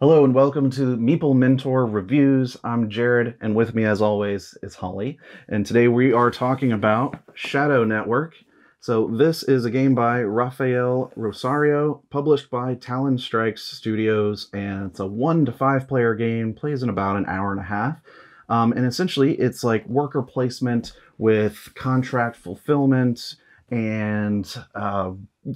Hello and welcome to Meeple Mentor Reviews. I'm Jared, and with me, as always, is Holly. And today we are talking about Shadow Network. So this is a game by Rosario, published by Talon Strikes Studios, and it's a 1 to 5 player game. Plays in about an hour and a half. And essentially, it's like worker placement with contract fulfillment and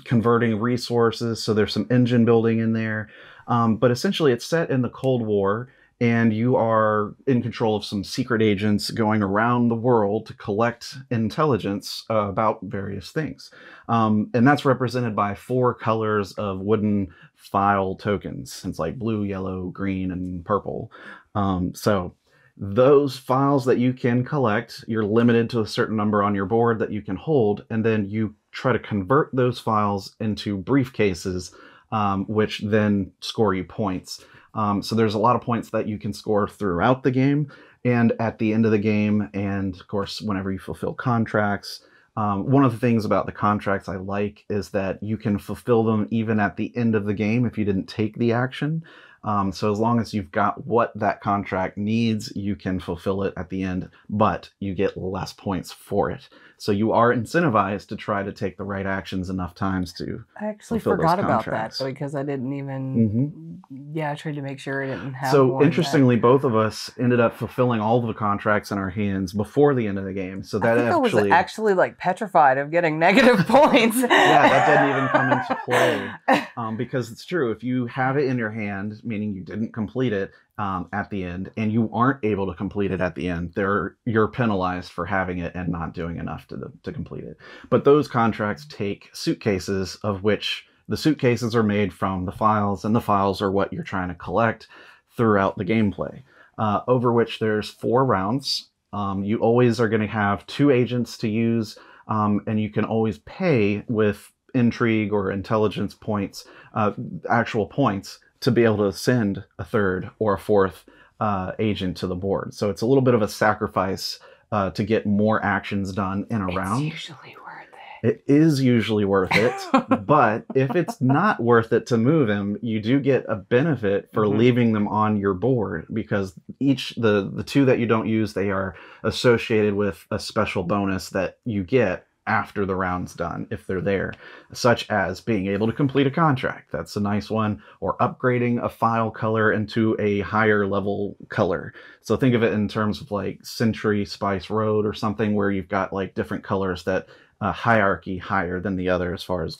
converting resources. So there's some engine building in there. But essentially, it's set in the Cold War, and you are in control of some secret agents going around the world to collect intelligence about various things. And that's represented by 4 colors of wooden file tokens. It's like blue, yellow, green, and purple. So those files that you can collect, you're limited to a certain number on your board that you can hold, and then you try to convert those files into briefcases, which then score you points. So there's a lot of points that you can score throughout the game and at the end of the game, and of course, whenever you fulfill contracts. One of the things about the contracts I like is that you can fulfill them even at the end of the game if you didn't take the action. So as long as you've got what that contract needs, you can fulfill it at the end, but you get less points for it. So you are incentivized to try to take the right actions enough times to I actually fulfill forgot those about contracts. that because I didn't even. Yeah, I tried to make sure I didn't have So one interestingly, both of us ended up fulfilling all of the contracts in our hands before the end of the game. So that I was actually like petrified of getting negative points. Yeah, that didn't even come into play because it's true. If you have it in your hand, meaning you didn't complete it at the end, and you aren't able to complete it at the end, you're penalized for having it and not doing enough to complete it. But those contracts take suitcases, of which the suitcases are made from the files, and the files are what you're trying to collect throughout the gameplay, over which there's 4 rounds. You always are going to have 2 agents to use, and you can always pay with intrigue or intelligence points, actual points, to be able to send a 3rd or a 4th agent to the board. So it's a little bit of a sacrifice to get more actions done in a round. It's usually worth it. It is usually worth it, but if it's not worth it to move them, you do get a benefit for leaving them on your board, because the 2 that you don't use, they are associated with a special bonus that you get after the round's done, if they're there, such as being able to complete a contract. That's a nice one. Or upgrading a file color into a higher level color. So think of it in terms of like Century Spice Road or something, where you've got like different colors that hierarchy higher than the other as far as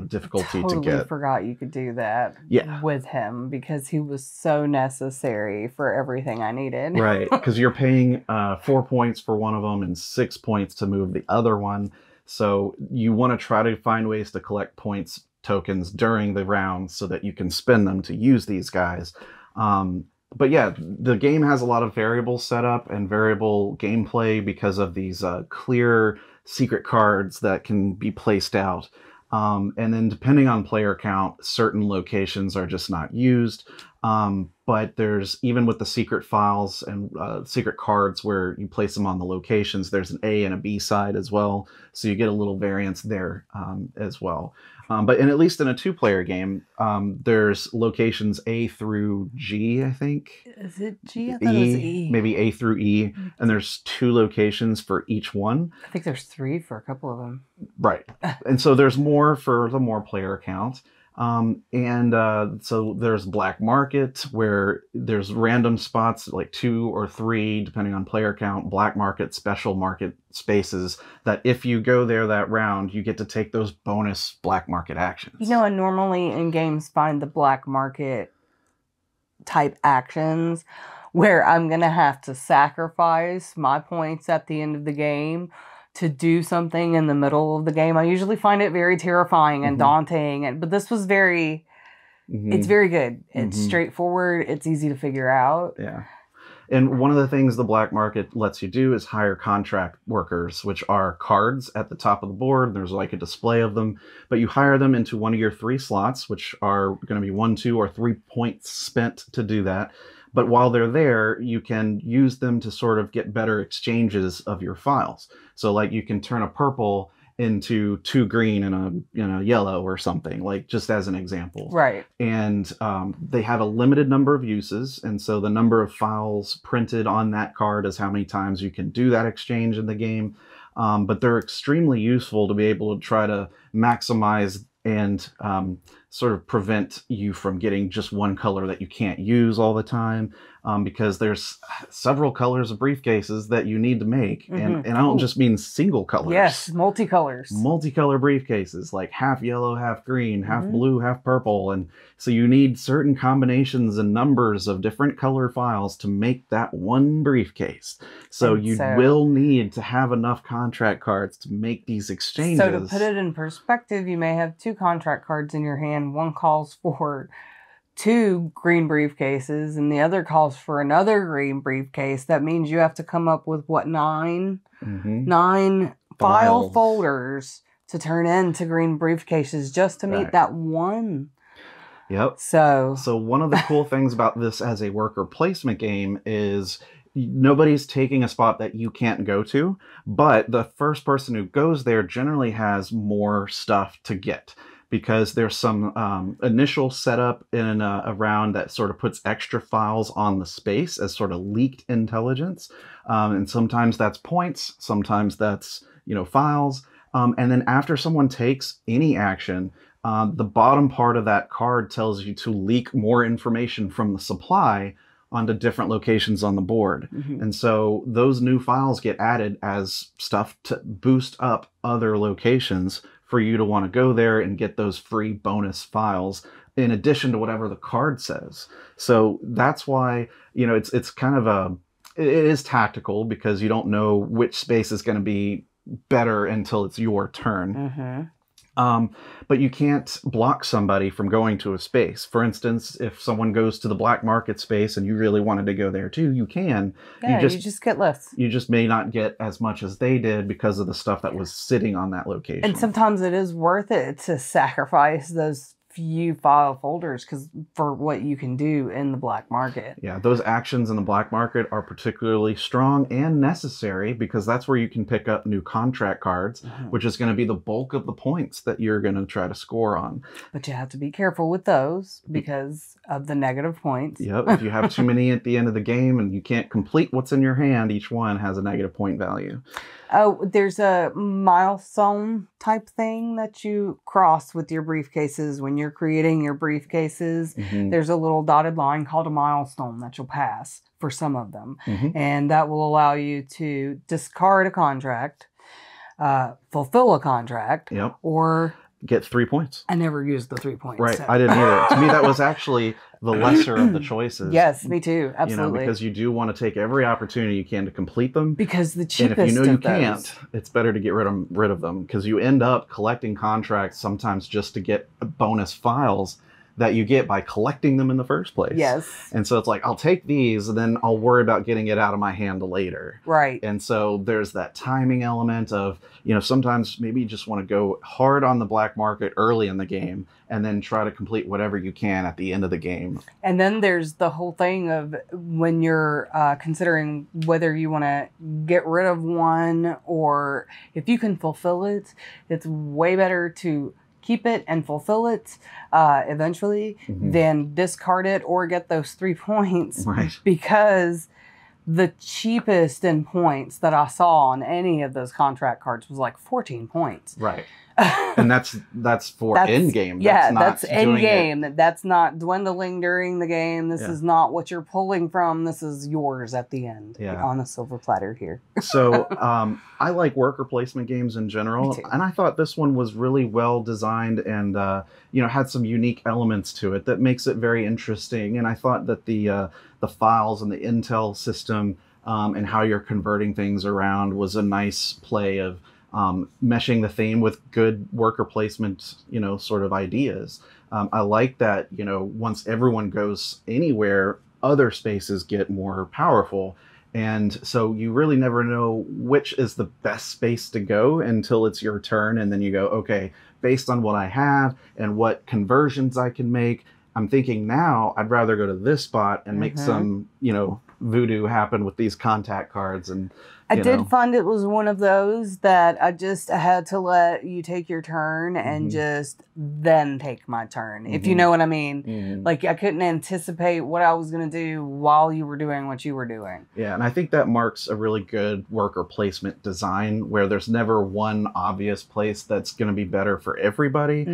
difficulty to get. Forgot you could do that with him, because he was so necessary for everything I needed. Right, because you're paying 4 points for one of them and 6 points to move the other one. So you want to try to find ways to collect points tokens during the round so that you can spend them to use these guys. But yeah, the game has a lot of variable setup and variable gameplay because of these clear secret cards that can be placed out. And then depending on player count, certain locations are just not used. But there's, even with the secret files and secret cards where you place them on the locations, there's an A and a B side as well. So you get a little variance there as well. But at least in a 2-player game, there's locations A through G, I think. Is it G? I thought it was E. Maybe A through E. And there's 2 locations for each one. I think there's 3 for a couple of them. Right. And so there's more for the more player count. So there's Black Market, where there's random spots, like 2 or 3, depending on player count, Black Market, special market spaces, that if you go there that round, you get to take those bonus Black Market actions. I normally in games find the Black Market type actions where I'm going to have to sacrifice my points at the end of the game to do something in the middle of the game. I usually find it very terrifying and daunting, but this was very, it's very good. It's straightforward. It's easy to figure out. Yeah. And one of the things the Black Market lets you do is hire contract workers, which are cards at the top of the board. There's like a display of them, but you hire them into one of your 3 slots, which are going to be 1, 2, or 3 points spent to do that. But while they're there, you can use them to sort of get better exchanges of your files. So like you can turn a purple into 2 green and a yellow or something, like just as an example. Right. And they have a limited number of uses, and so the number of files printed on that card is how many times you can do that exchange in the game. But they're extremely useful to be able to try to maximize and sort of prevent you from getting just one color that you can't use all the time, because there's several colors of briefcases that you need to make. And I don't just mean single colors. Yes, multicolors. Multicolor briefcases, like half yellow, half green, half blue, half purple. And so you need certain combinations and numbers of different color files to make that one briefcase. So you will need to have enough contract cards to make these exchanges. So to put it in perspective, you may have 2 contract cards in your hand. One calls for 2 green briefcases and the other calls for another green briefcase. That means you have to come up with what, 9 file folders to turn into green briefcases just to meet that one. Yep. So one of the cool things about this as a worker placement game is nobody's taking a spot that you can't go to, but the first person who goes there generally has more stuff to get, because there's some initial setup in a round that sort of puts extra files on the space as sort of leaked intelligence. And sometimes that's points, sometimes that's, files. And then after someone takes any action, the bottom part of that card tells you to leak more information from the supply onto different locations on the board. And so those new files get added as stuff to boost up other locations for you to want to go there and get those free bonus files in addition to whatever the card says. So that's why, it's kind of it is tactical, because you don't know which space is going to be better until it's your turn. But you can't block somebody from going to a space. For instance, if someone goes to the black market space and you really wanted to go there too, you can. Yeah, you just get less. You just may not get as much as they did because of the stuff that was sitting on that location. And sometimes it is worth it to sacrifice those few file folders for what you can do in the black market. Yeah, those actions in the black market are particularly strong and necessary, because that's where you can pick up new contract cards, which is going to be the bulk of the points that you're going to try to score on. But you have to be careful with those because of the negative points. Yep, if you have too many at the end of the game and you can't complete what's in your hand, each one has a negative point value. Oh, there's a milestone type thing that you cross with your briefcases when you're creating your briefcases. There's a little dotted line called a milestone that you'll pass for some of them. And that will allow you to discard a contract, fulfill a contract, or get 3 points. I never used the 3 points. Right, so. I didn't either. To me, that was actually the lesser of the choices. Yes, me too. Absolutely. Because you do want to take every opportunity you can to complete them. Because the cheapest and if you can't, it's better to get rid of them, because you end up collecting contracts sometimes just to get bonus files that you get by collecting them in the first place. Yes. And so it's like, I'll take these and then I'll worry about getting it out of my hand later. Right. And so there's that timing element of, sometimes maybe you just want to go hard on the black market early in the game and then try to complete whatever you can at the end of the game. And then there's the whole thing of when you're considering whether you want to get rid of one, or if you can fulfill it, it's way better to keep it and fulfill it eventually than discard it or get those 3 points. Right. Because the cheapest in points that I saw on any of those contract cards was like 14 points. Right. And that's for end game. That's end game. That's not dwindling during the game. This is not what you're pulling from. This is yours at the end on a silver platter here. So I like worker placement games in general, and I thought this one was really well designed and had some unique elements to it that makes it very interesting. And I thought that the files and the intel system and how you're converting things around was a nice play of meshing the theme with good worker placement, sort of ideas. I like that, once everyone goes anywhere, other spaces get more powerful. And so you really never know which is the best space to go until it's your turn. And then you go, okay, based on what I have and what conversions I can make, I'm thinking now I'd rather go to this spot and make some, voodoo happened with these contact cards. And I did find it was one of those that I had to let you take your turn and just then take my turn, if you know what I mean. Like, I couldn't anticipate what I was going to do while you were doing what you were doing. Yeah, and I think that marks a really good worker placement design where there's never one obvious place that's going to be better for everybody,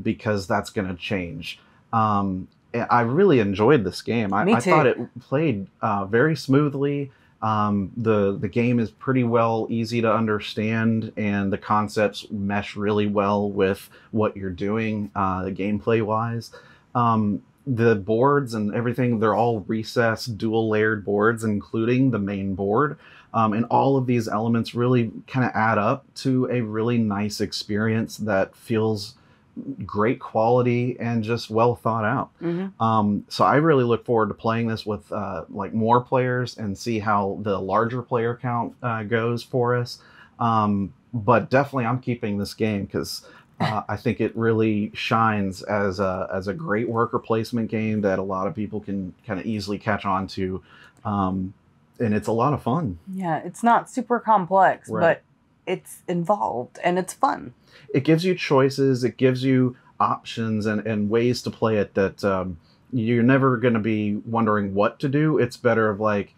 because that's going to change. I really enjoyed this game. I thought it played very smoothly. The game is pretty well easy to understand, and the concepts mesh really well with what you're doing, the gameplay wise. The boards and everything, they're all recessed, dual layered boards, including the main board. And all of these elements really kind of add up to a really nice experience that feels great quality and just well thought out. So I really look forward to playing this with like more players and see how the larger player count goes for us. But definitely I'm keeping this game because I think it really shines as a great worker placement game that a lot of people can kind of easily catch on to. And it's a lot of fun. Yeah, it's not super complex, but it's involved and it's fun. It gives you choices, it gives you options and ways to play it that you're never going to be wondering what to do. It's better of like,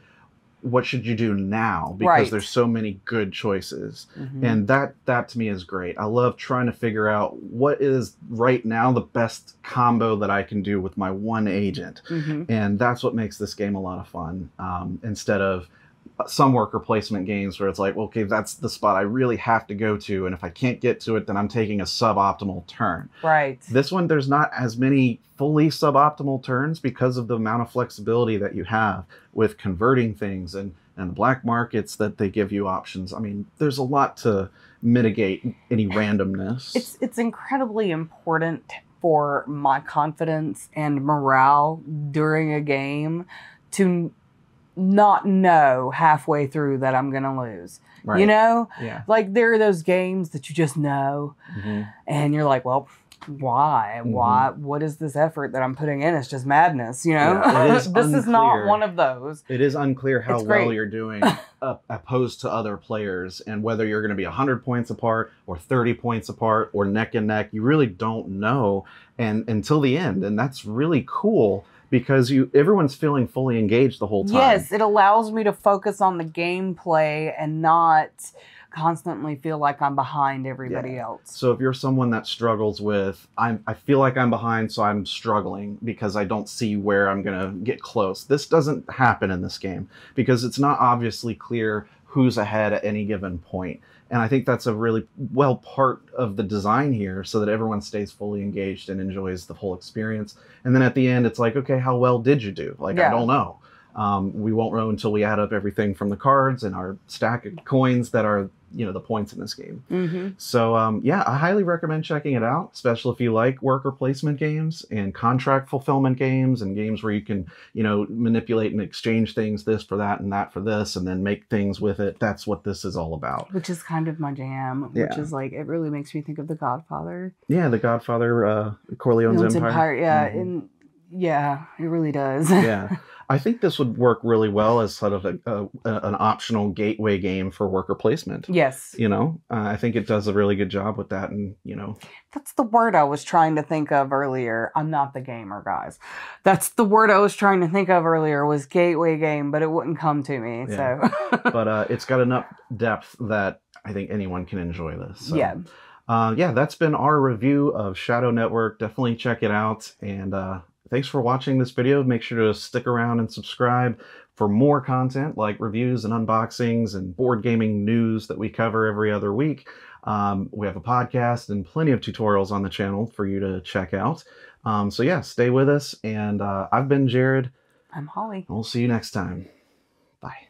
what should you do now? Because there's so many good choices. And that to me is great. I love trying to figure out what is right now the best combo that I can do with my one agent. And that's what makes this game a lot of fun. Instead of some worker placement games where it's like, well, okay, that's the spot I really have to go to, and if I can't get to it, then I'm taking a suboptimal turn. This one, there's not as many fully suboptimal turns because of the amount of flexibility that you have with converting things and the black markets that they give you options. I mean, there's a lot to mitigate any randomness. It's incredibly important for my confidence and morale during a game to not know halfway through that I'm going to lose. You know? Like, there are those games that you just know, and you're like, well, why? What is this effort that I'm putting in? It's just madness, you know? This is not one of those. It is unclear how well you're doing opposed to other players, and whether you're going to be 100 points apart or 30 points apart or neck and neck. You really don't know until the end, and that's really cool. Because everyone's feeling fully engaged the whole time. Yes, it allows me to focus on the gameplay and not constantly feel like I'm behind everybody else. So if you're someone that struggles with, I feel like I'm behind, so I'm struggling because I don't see where I'm going to get close. This doesn't happen in this game because it's not obviously clear who's ahead at any given point. And I think that's a really well part of the design here so that everyone stays fully engaged and enjoys the whole experience. And then at the end, it's like, okay, how well did you do? Like, I don't know. We won't know until we add up everything from the cards and our stack of coins that are, the points in this game. So, yeah, I highly recommend checking it out, especially if you like worker placement games and contract fulfillment games and games where you can, manipulate and exchange things, this for that and that for this, and then make things with it. That's what this is all about. Which is kind of my jam, which is like, it really makes me think of The Godfather. Yeah, The Godfather, Corleone's Empire. Yeah, and yeah, it really does. Yeah. I think this would work really well as sort of an optional gateway game for worker placement. Yes. I think it does a really good job with that. And, That's the word I was trying to think of earlier. I'm not the gamer, guys. That's the word I was trying to think of earlier was gateway game, but it wouldn't come to me. Yeah. So. But it's got enough depth that I think anyone can enjoy this. So. Yeah. Yeah, that's been our review of Shadow Network. Definitely check it out. And thanks for watching this video. Make sure to stick around and subscribe for more content like reviews and unboxings and board gaming news that we cover every other week. We have a podcast and plenty of tutorials on the channel for you to check out. So yeah, stay with us. And I've been Jared. I'm Holly. We'll see you next time. Bye.